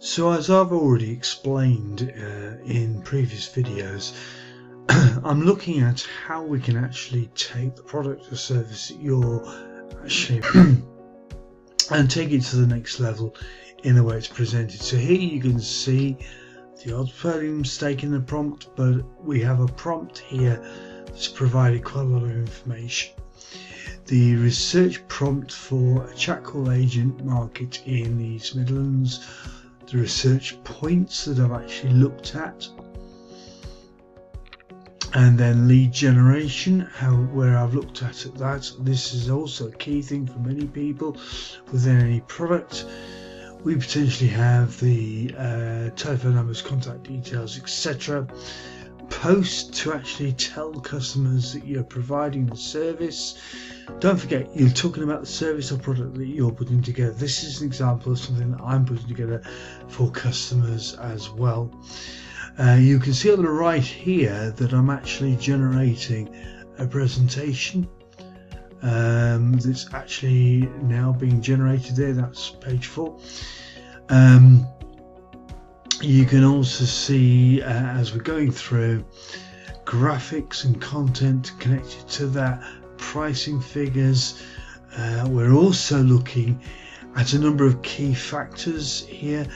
So as I've already explained in previous videos, I'm looking at how we can actually take the product or service that you're actually and take it to the next level in the way it's presented. So here you can see the odd spelling mistake in the prompt, but we have a prompt here that's provided quite a lot of information. The research prompt for a chat call agent market in the East Midlands, the research points that I've actually looked at, and then lead generation, where I've looked at that. This is also a key thing for many people within any product. We potentially have the telephone numbers, contact details, etc. Post to actually tell customers that you're providing the service. Don't forget, you're talking about the service or product that you're putting together. This is an example of something that I'm putting together for customers as well. You can see on the right here that I'm actually generating a presentation that's actually now being generated there. That's page 4. You can also see as we're going through graphics and content connected to that, pricing figures. We're also looking at a number of key factors here.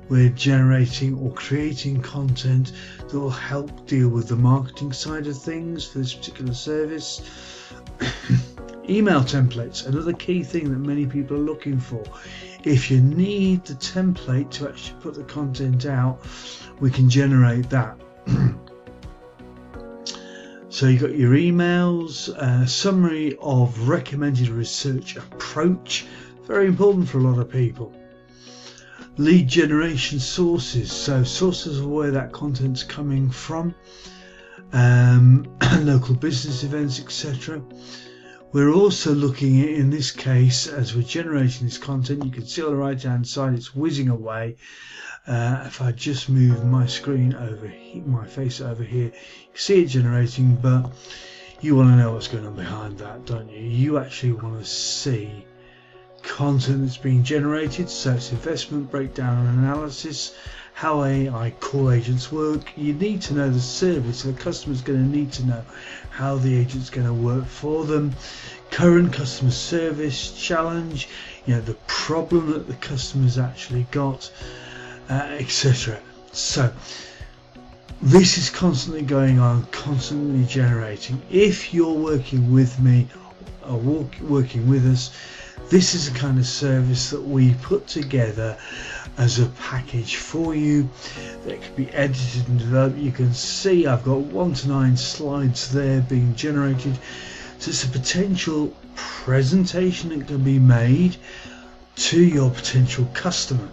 We're generating or creating content that will help deal with the marketing side of things for this particular service. Email templates, another key thing that many people are looking for. If you need the template to actually put the content out, we can generate that. So you've got your emails, summary of recommended research approach, very important for a lot of people. Lead generation sources, so sources of where that content's coming from, local business events, etc. We're also looking at, in this case, as we're generating this content, you can see on the right hand side it's whizzing away. If I just move my screen over here, my face over here, you can see it generating, but you want to know what's going on behind that, don't you? You actually want to see content that's being generated. So it's investment breakdown and analysis, how AI call agents work. You need to know the service, so the customer's going to need to know how the agent's going to work for them. Current customer service challenge, the problem that the customer's actually got, etc. So this is constantly going on, constantly generating. If you're working with me or working with us, this is the kind of service that we put together as a package for you that can be edited and developed. You can see I've got 1 to 9 slides there being generated. So it's a potential presentation that can be made to your potential customer.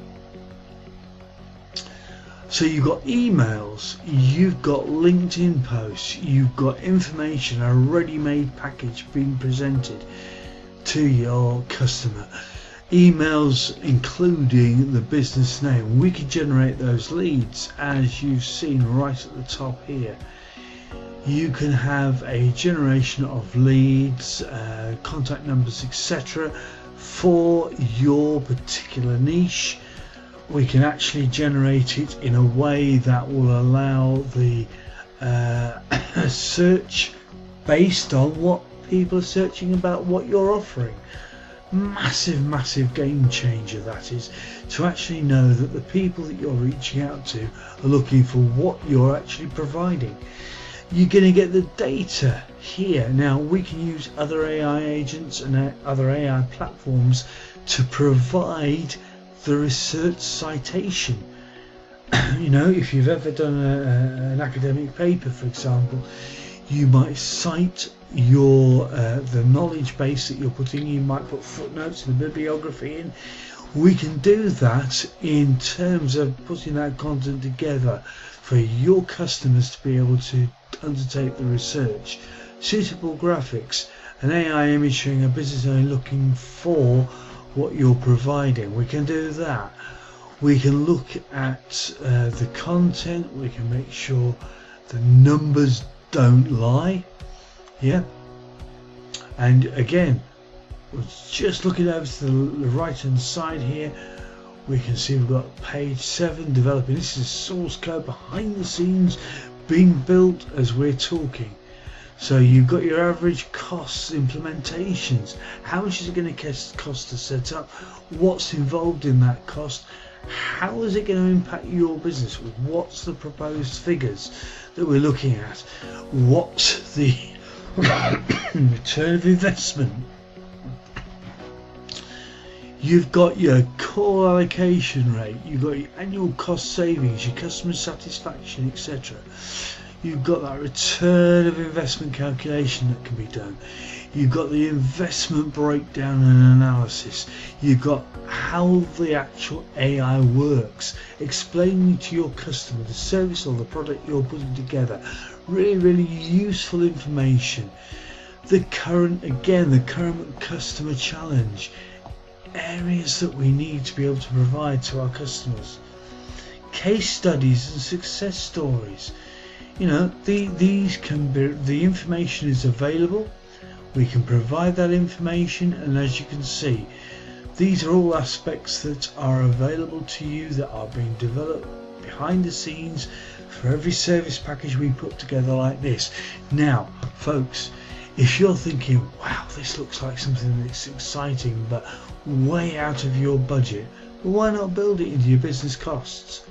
So you've got emails, you've got LinkedIn posts, you've got information, a ready-made package being presented to your customer. Emails including the business name. We can generate those leads, as you've seen right at the top here. You can have a generation of leads, contact numbers, etc. for your particular niche. We can actually generate it in a way that will allow the search based on what people are searching about what you're offering. Massive game changer that is, to actually know that the people that you're reaching out to are looking for what you're actually providing. You're going to get the data here. Now we can use other AI agents and other AI platforms to provide the research citation. If you've ever done an academic paper, for example, you might cite your the knowledge base that you're putting. You might put footnotes and the bibliography in. We can do that in terms of putting that content together for your customers to be able to undertake the research. Suitable graphics, an AI image showing a business owner looking for what you're providing. We can do that. We can look at the content. We can make sure the numbers don't lie. And again, just looking over to the right hand side here, We can see we've got page 7 developing. This is source code behind the scenes being built as we're talking. So you've got your average costs, implementations. How much is it going to cost to set up? What's involved in that cost? How is it going to impact your business? What's the proposed figures that we're looking at? What's the return of investment? You've got your core allocation rate, you've got your annual cost savings, your customer satisfaction, etc. You've got that return of investment calculation that can be done. You've got the investment breakdown and analysis. You've got how the actual AI works, explaining to your customer the service or the product you're putting together. Really useful information. The current customer challenge. Areas that we need to be able to provide to our customers. Case studies and success stories. You know, these can be, the information is available. We can provide that information, and as you can see, these are all aspects that are available to you that are being developed behind the scenes for every service package we put together like this. Now, folks, if you're thinking, wow, this looks like something that's exciting but way out of your budget, well, why not build it into your business costs?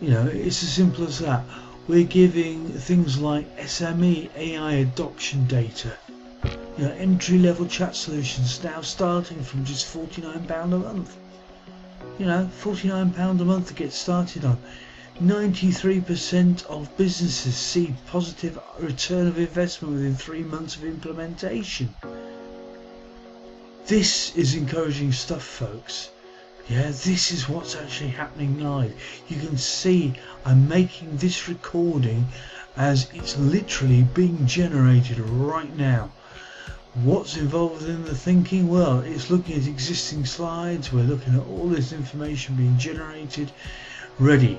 You know, it's as simple as that. We're giving things like SME AI adoption data, you know, entry-level chat solutions now starting from just £49 a month. You know, £49 a month to get started on. 93% of businesses see positive return of investment within 3 months of implementation. This is encouraging stuff, folks. Yeah, this is what's actually happening live. You can see I'm making this recording as it's literally being generated right now. What's involved in the thinking? Well, it's looking at existing slides. We're looking at all this information being generated, ready.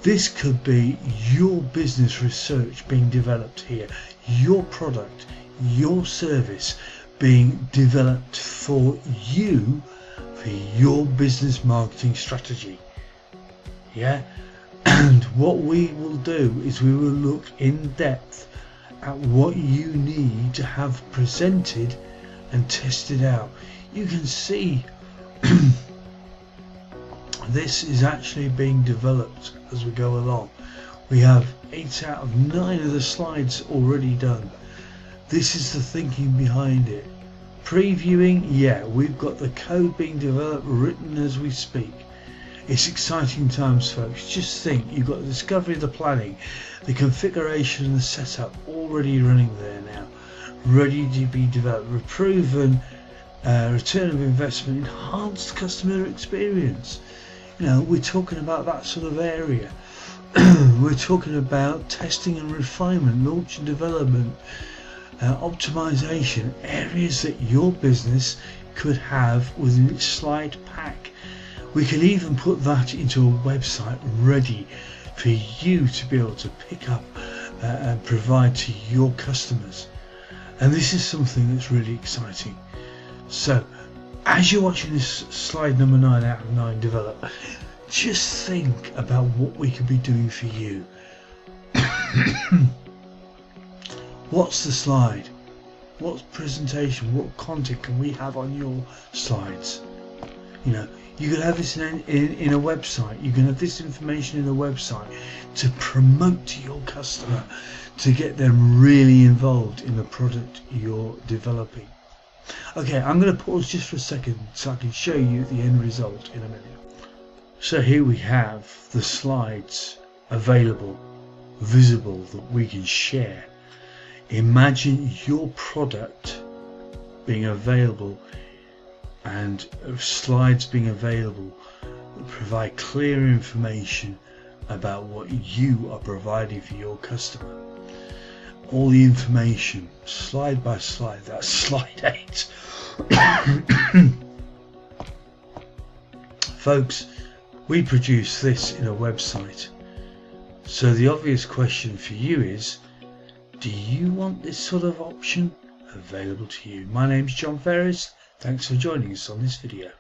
This could be your business research being developed here, your product, your service being developed for you, for your business marketing strategy. Yeah, and what we will do is we will look in depth at what you need to have presented and tested out. You can see this is actually being developed as we go along. We have 8 out of 9 of the slides already done. This is the thinking behind it. Previewing, yeah, we've got the code being developed, written as we speak. It's exciting times, folks. Just think, you've got the discovery, the planning, the configuration and the setup already running there now, ready to be developed. With proven return of investment, enhanced customer experience. You know, we're talking about that sort of area. We're talking about testing and refinement, launch and development, optimization, areas that your business could have within its slide pack. We can even put that into a website ready for you to be able to pick up and provide to your customers. And this is something that's really exciting. So as you're watching this slide number 9 out of 9 develop, just think about what we could be doing for you. What's the slide? What presentation, what content can we have on your slides? You know, you can have this in a website. You can have this information in a website to promote to your customer, to get them really involved in the product you're developing. Okay, I'm going to pause just for a second so I can show you the end result in a minute. So here we have the slides available, visible, that we can share. Imagine your product being available and slides being available that provide clear information about what you are providing for your customer. All the information, slide by slide. That's slide 8. Folks, we produce this in a website. So the obvious question for you is, do you want this sort of option available to you? My name's John Ferris. Thanks for joining us on this video.